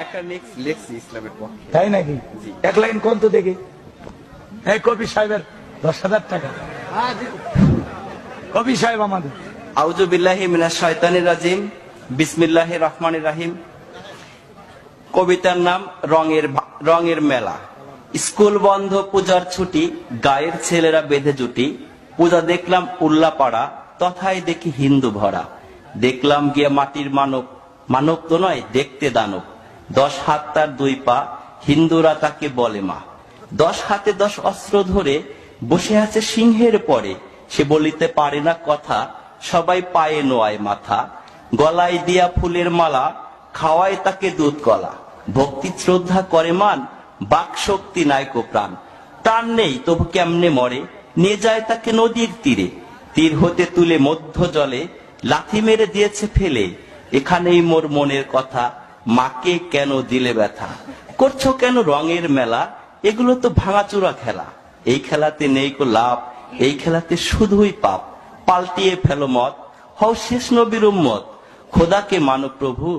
একটা লেখছি ইসলামের পক্ষে। তাই নাকি? এক লাইন কোন তো দেখি। এই কবি সাহেবের 10,000 টাকা। কবি সাহেব আমাদের। আউযু বিল্লাহি মিনাশ শাইতানির রাজিম, বিসমিল্লাহির রহমানির রহিম। কবিতার নাম রঙের মেলা। স্কুল বন্ধ, পূজার ছুটি, গায়ের ছেলেরা বেঁধে জুটি। পূজা দেখলাম উল্লাপাড়া, তথায় দেখি হিন্দু ভরা। দেখলাম গিয়ে মাটির মানব, মানব তো নয় দেখতে দানব। 10 হাত তার 2 পা, হিন্দুরা তাকে বলে মা। 10 হাতে 10 অস্ত্র ধরে বসে আছে সিংহের পরে। সে বলিতে পারে না কথা, সবাই পায়ে নোয়ায় মাথা। গলায় দিয়া ফুলের মালা, খাওয়ায় তাকে দুধ কলা। ভক্তি শ্রদ্ধা করে মান, বাক শক্তি নাইকো প্রাণ। প্রাণ নেই তবু কেমনে মরে, নিয়ে যায় তাকে নদীর তীরে। তীর হতে তুলে মধ্য জলে, লাথি মেরে দিয়েছে ফেলে। এখানেই মোর মনের কথা, মাকে কেন দিলে ব্যথা। করছো কেন রঙের মেলা, এগুলো তো ভাঙাচোরা খেলা। এই খেলাতে নেই কো লাভ, এই খেলাতে শুধুই পাপ। পাল্টিয়ে ফেলো মত, হও শেষ নবীর উম্মত, খোদাকে মানো প্রভু।